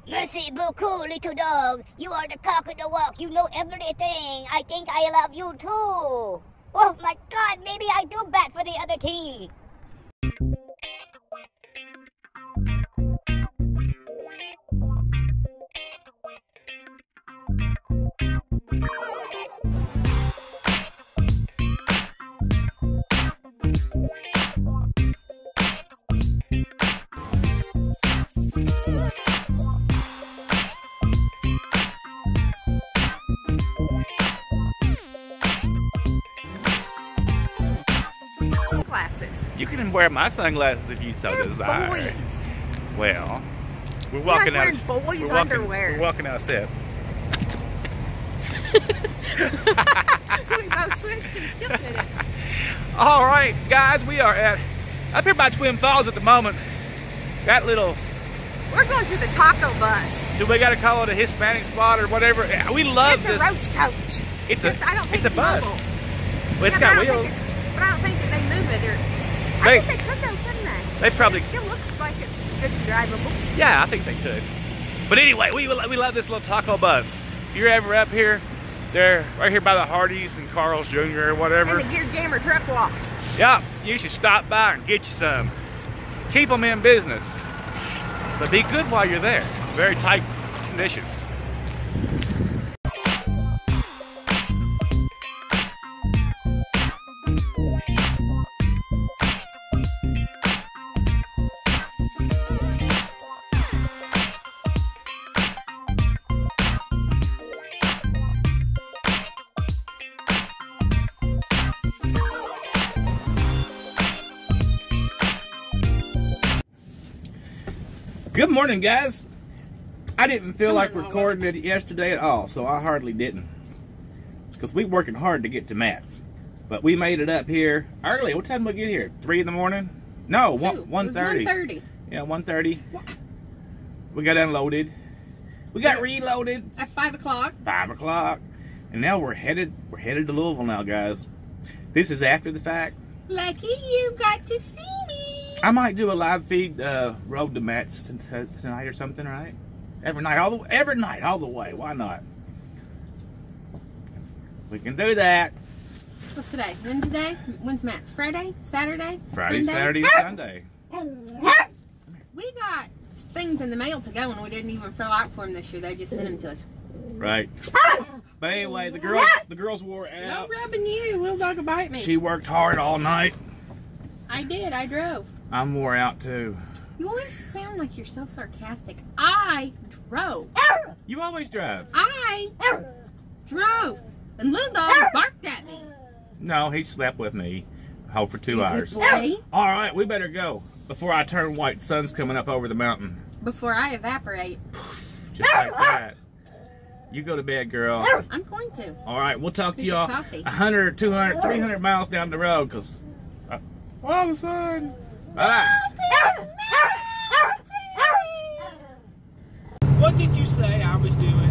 Merci beaucoup, little dog. You are the cock of the walk. You know everything. I think I love you too. Oh my God, maybe I do bat for the other team. You can wear my sunglasses if you so desire. Boys. Well, we're walking out. Boys underwear. We're walking out a step. We both switched and still did it. All right, guys, we are up here by Twin Falls at the moment. That little. We're going to the taco bus. Do we got to call it a Hispanic spot or whatever? We love this. It's a roach coach. I don't think it's a bus. Mobile. Well, it's got wheels. But I don't think that they move it. I think they could though, couldn't they? They probably. It still looks like it's good drivable. Yeah, I think they could. But anyway, we love this little taco bus. If you're ever up here, they're right here by the Hardee's and Carl's Jr. or whatever. And the Gear Jammer truck wash. Yeah, you should stop by and get you some. Keep them in business. But be good while you're there. It's very tight conditions. Good morning, guys. I didn't feel like recording it yesterday at all, so I hardly didn't. It's because we're working hard to get to Matt's. But we made it up here early. What time did we get here? 3 in the morning? No, 1:30. 1:30. Yeah, 1:30. We got unloaded. We got reloaded. At 5 o'clock. 5 o'clock. And now we're headed to Louisville now, guys. This is after the fact. Lucky you got to see me. I might do a live feed road to Matt's tonight or something, right? Every night, all the way. Why not? We can do that. What's today? Wednesday? When's Matt's? Friday? Saturday? Friday, Sunday? Saturday, Sunday. We got things in the mail to go and we didn't even fill out for them this year. They just sent them to us. Right. But anyway, the girls wore out. No rubbing you. Little dog will bite me. She worked hard all night. I did. I drove. I'm wore out too. You always sound like you're so sarcastic. I drove. You always drive. I drove. And little dog barked at me. No, he slept with me. Home for 2 hours. Boy. All right, we better go before I turn white. Sun's coming up over the mountain. Before I evaporate. Just like that. You go to bed, girl. I'm going to. All right, we'll talk to y'all 100, 200, 300 miles down the road because oh, the sun. Bye. What did you say I was doing?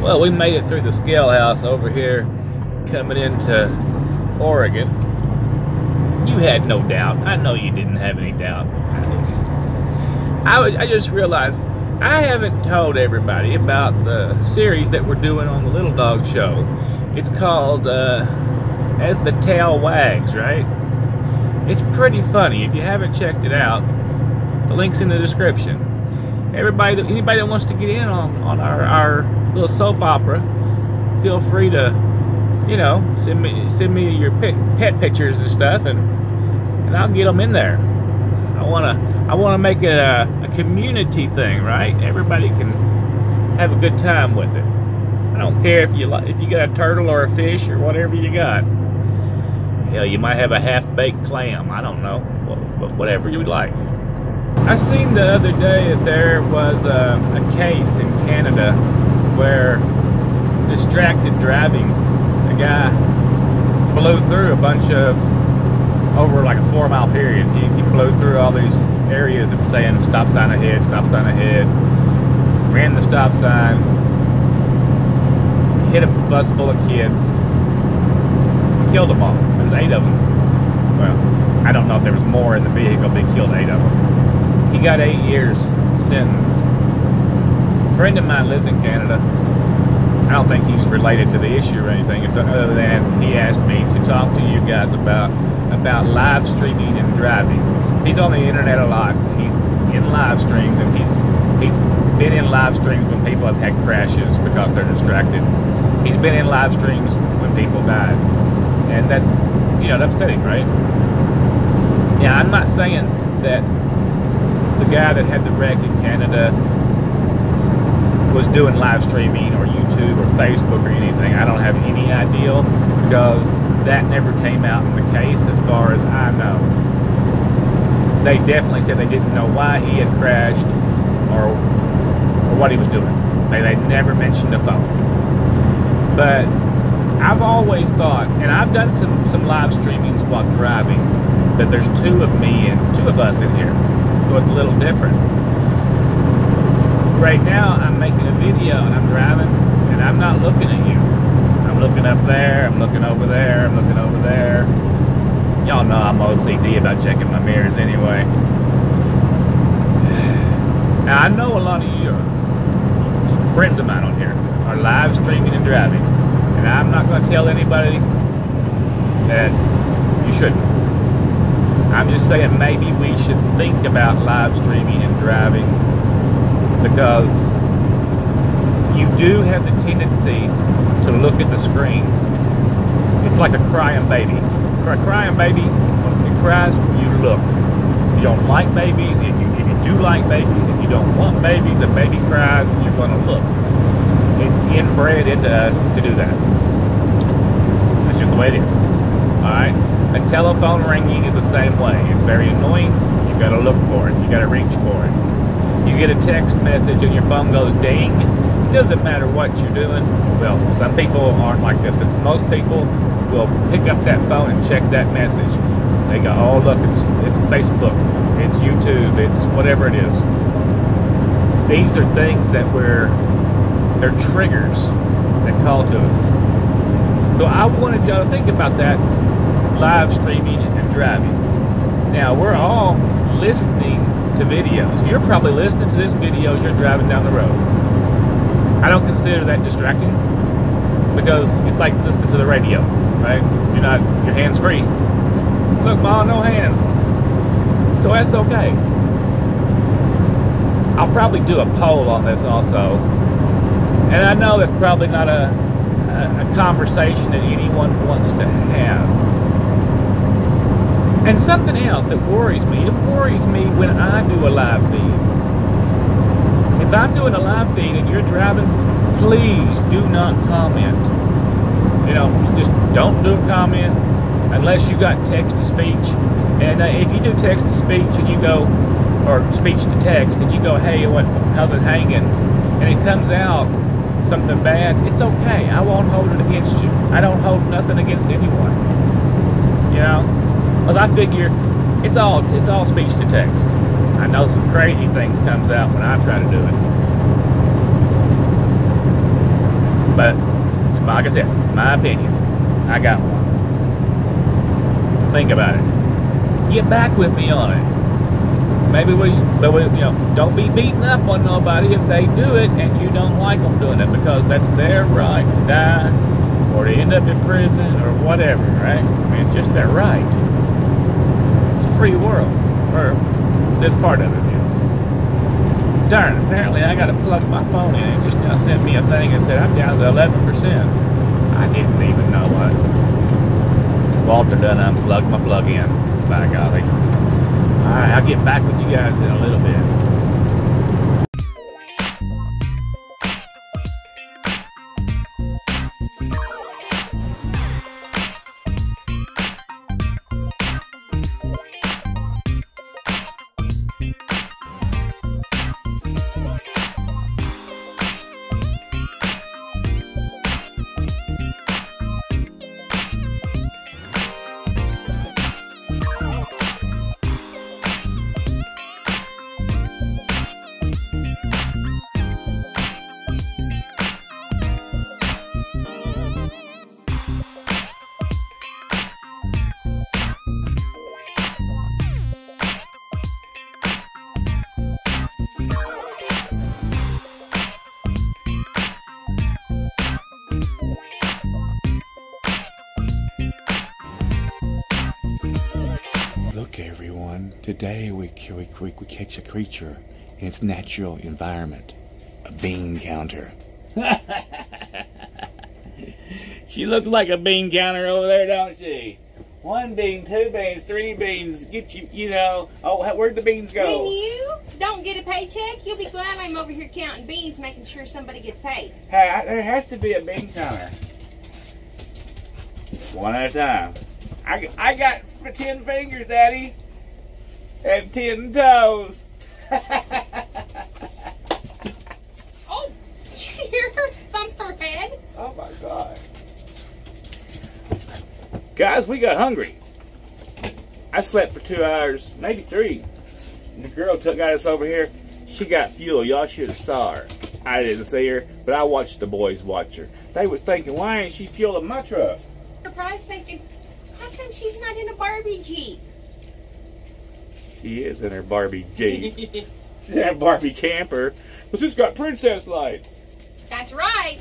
Well, we made it through the scale house over here, coming into Oregon. You had no doubt. I know you didn't have any doubt. I just realized I haven't told everybody about the series that we're doing on the Little Dog Show. It's called As the Tail Wags, right? It's pretty funny. If you haven't checked it out, the link's in the description. Anybody that wants to get in on our little soap opera, feel free to, you know, send me your pet pictures and stuff, and I'll get them in there. I wanna make it a community thing, right? Everybody can have a good time with it. I don't care if you got a turtle or a fish or whatever you got. Hell, you might have a half-baked clam. I don't know. but whatever you like. I seen the other day that there was a case in Canada where distracted driving, a guy blew through a bunch of, over like a 4-mile period, he blew through all these areas that were saying stop sign ahead, ran the stop sign, hit a bus full of kids, killed them all. There was 8 of them. Well, I don't know if there was more in the vehicle, but he killed 8 of them. He got 8 years sentence. A friend of mine lives in Canada. I don't think he's related to the issue or anything, other than he asked me to talk to you guys about live streaming and driving. He's on the internet a lot. He's in live streams, and he's been in live streams when people have had crashes because they're distracted. He's been in live streams when people died, and that's, you know, upsetting, right? Yeah, I'm not saying that the guy that had the wreck in Canada was doing live streaming or YouTube or Facebook or anything. I don't have any idea, because that never came out in the case as far as I know. They definitely said they didn't know why he had crashed or what he was doing. They never mentioned a phone. But I've always thought, and I've done some live streamings while driving, that there's 2 of me and 2 of us in here, so it's a little different. Right now I'm making a video and I'm driving, and I'm not looking at you. I'm looking up there, I'm looking over there, I'm looking over there. Y'all know I'm OCD about checking my mirrors anyway. Now I know a lot of you, friends of mine on here, are live streaming and driving, and I'm not going to tell anybody that you shouldn't. I'm just saying maybe we should think about live streaming and driving, because you do have the tendency to look at the screen. It's like a crying baby. A crying baby, when it cries, you look. You don't like babies. If you do like babies, if you don't want babies, a baby cries, you're going to look. It's inbred into us to do that. That's just the way it is. Alright? A telephone ringing is the same way. It's very annoying. You got to look for it. You got to reach for it. You get a text message and your phone goes ding. It doesn't matter what you're doing. Well, some people aren't like this, but most people will pick up that phone and check that message. They go, oh look, it's Facebook, it's YouTube, it's whatever it is. These are things that they're triggers that call to us. So I wanted y'all to think about that, live streaming and driving. Now, we're all listening to videos. You're probably listening to this video as you're driving down the road. I don't consider that distracting, because it's like listening to the radio, right? Your hands free. Look, Mom, no hands. So that's okay. I'll probably do a poll on this also. And I know that's probably not a conversation that anyone wants to have. And something else that worries me, it worries me when I do a live feed. If I'm doing a live feed and you're driving, please do not comment. You know, just don't do a comment unless you got text-to-speech. And if you do text-to-speech and you go, or speech-to-text, and you go, hey, how's it hanging? And it comes out something bad, it's okay. I won't hold it against you. I don't hold nothing against anyone. You know? Because I figure it's all speech-to-text. I know some crazy things comes out when I try to do it. But, like I said, my opinion, I got one. Think about it. Get back with me on it. Maybe don't be beating up on nobody if they do it and you don't like them doing it, because that's their right to die or to end up in prison or whatever, right? I mean, it's just their right. It's a free world, or this part of it is. Darn, apparently I got to plug my phone in. It just now sent me a thing and said I'm down to 11%. I didn't even know what. Walter done unplugged my plug-in. By golly. Alright, I'll get back with you guys in a little bit. Today we catch a creature in its natural environment. A bean counter. She looks like a bean counter over there, don't she? 1 bean, 2 beans, 3 beans. Get you, you know. Oh, where'd the beans go? When you don't get a paycheck, you'll be glad I'm over here counting beans, making sure somebody gets paid. Hey, there has to be a bean counter. One at a time. I got 10 fingers, Daddy. And 10 toes. Oh, did you hear her thump her head? Oh my God. Guys, we got hungry. I slept for 2 hours, maybe 3. And the girl got us over here. She got fuel. Y'all should have saw her. I didn't see her, but I watched the boys watch her. They was thinking, why ain't she fueling my truck? They're probably thinking, how come she's not in a Barbie Jeep? She is in her Barbie Jeep. She's in her Barbie camper. But it's got princess lights. That's right.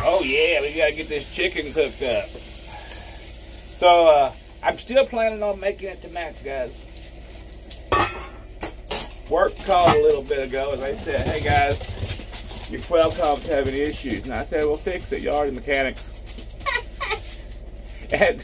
Oh yeah, we gotta get this chicken cooked up. So I'm still planning on making it to Matt's, guys. Work called a little bit ago and they said, hey guys, your quail com's having issues. And I said, well, fix it. Y'all are the mechanics. and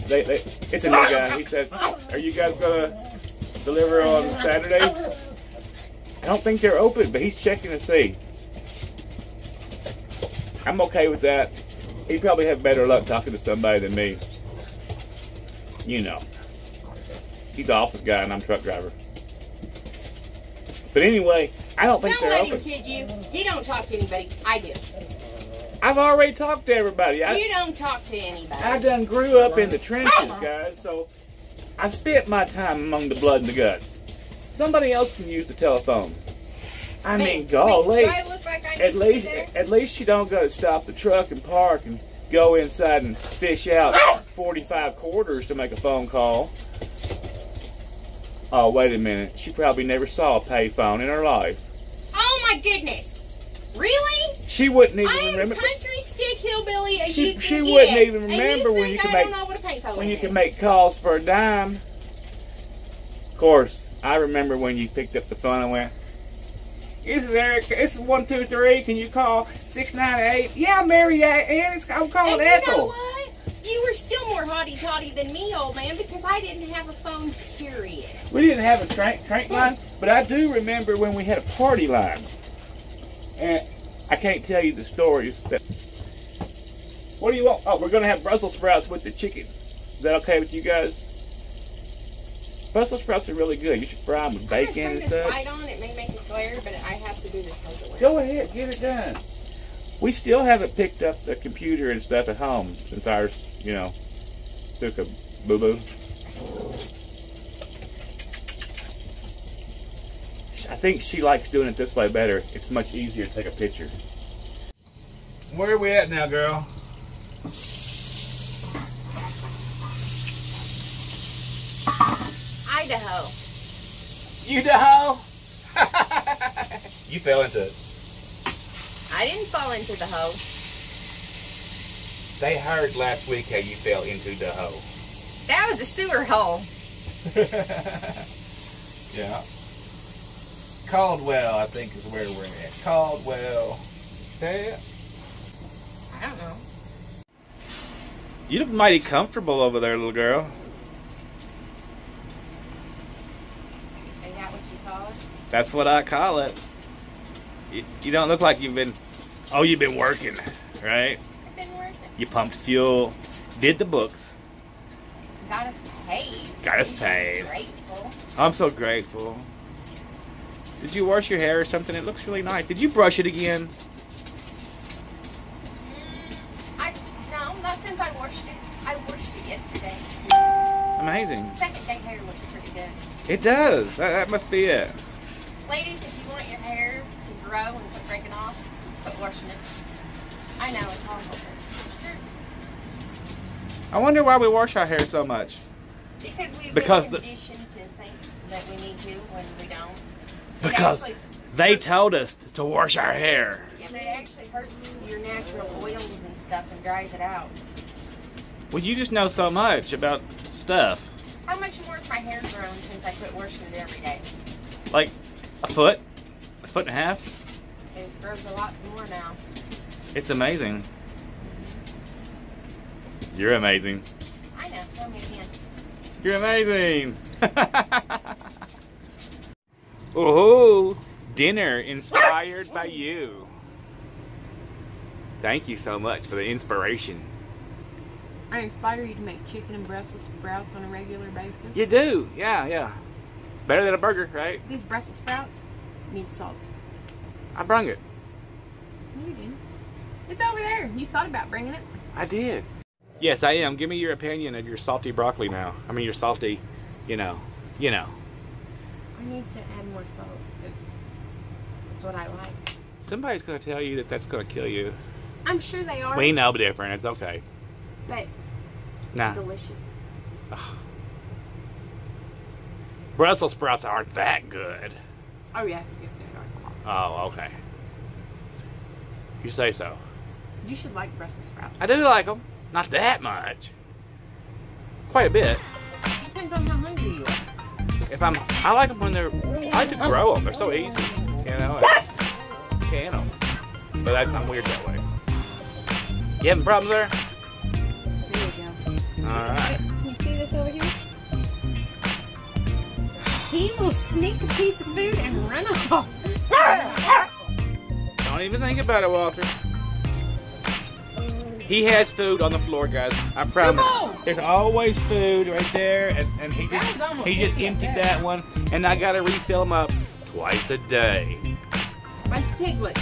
it's a new guy. He said, are you guys gonna deliver on Saturday? I don't think they're open, but he's checking to see. I'm okay with that. He'd probably have better luck talking to somebody than me. You know. He's the office guy and I'm truck driver. But anyway, I don't think they're open. Don't let him kid you. He don't talk to anybody. I do. I've already talked to everybody. You don't talk to anybody. I done grew up in the trenches, guys, so I spent my time among the blood and the guts. Somebody else can use the telephone. I mean, golly. Do I look like I At least you don't got to stop the truck and park and go inside and fish out 45 quarters to make a phone call. Oh, wait a minute. She probably never saw a payphone in her life. Oh my goodness. Really? She wouldn't even remember. I am country stick hillbilly as you can She get. wouldn't even remember and you when you think can I make don't know what a payphone when you is. can make calls for a dime. Of course, I remember when you picked up the phone and went, "This is Eric. This is 123. Can you call 698?" Yeah, Mary Ann. I'm calling Ethel. You know what? You were still more hotty-totty than me, old man, because I didn't have a phone, period. We didn't have a crank line, but I do remember when we had a party line. And I can't tell you the stories. What do you want? Oh, we're going to have Brussels sprouts with the chicken. Is that okay with you guys? Brussels sprouts are really good. You should fry them with bacon and stuff. I'm going to turn this light on. It may make it glare, but I have to do this other way. Go ahead. Get it done. We still haven't picked up the computer and stuff at home since ours, you know, took a boo-boo. I think she likes doing it this way better. It's much easier to take a picture. Where are we at now, girl? Idaho. Idaho? You fell into it. I didn't fall into the hole. They heard last week how you fell into the hole. That was a sewer hole. Yeah. Caldwell, I think, is where we're at. Caldwell. Yeah. I don't know. You look mighty comfortable over there, little girl. Is that what you call it? That's what I call it. You don't look like you've been... Oh, you've been working, right? I've been working. You pumped fuel, did the books. Got us paid. Got us paid. Grateful. I'm so grateful. Did you wash your hair or something? It looks really nice. Did you brush it again? No, not since I washed it. I washed it yesterday. Amazing. Second day hair looks pretty good. It does. That must be it. Ladies, if you want your hair to grow and quit breaking off, quit washing it. I know, it's horrible, but it's true. I wonder why we wash our hair so much. Because we've Because been conditioned to think that we need to when we don't. Because they told us to wash our hair. And it actually hurts your natural oils and stuff and dries it out. Well, you just know so much about stuff. How much more has my hair grown since I quit washing it every day? Like a foot and a half. It grows a lot more now. It's amazing. You're amazing. I know. Tell me again. You're amazing. Oh, dinner inspired by you. Thank you so much for the inspiration. I inspire you to make chicken and Brussels sprouts on a regular basis. You do, yeah. It's better than a burger, right? These Brussels sprouts need salt. I brung it. No, you didn't. It's over there. You thought about bringing it. I did. Yes, I am. Give me your opinion of your salty broccoli now. I mean, your salty, you know. I need to add more salt because that's what I like. Somebody's going to tell you that that's going to kill you. I'm sure they are. We know different. It's okay. But Nah. it's delicious. Ugh. Brussels sprouts aren't that good. Oh, yes, they are. Oh, okay. You say so. You should like Brussels sprouts. I do like them. Not that much. Quite a bit. Depends on how hungry you are. I like them when they're, I like to grow them. They're so easy, you know, and can them. But I'm weird that way. You having problems there? There you go. All right. Can you see this over here? He will sneak a piece of food and run off. Don't even think about it, Walter. He has food on the floor, guys. I promise. There's always food right there, and he just emptied that one, and I gotta refill them up twice a day. Like piglets.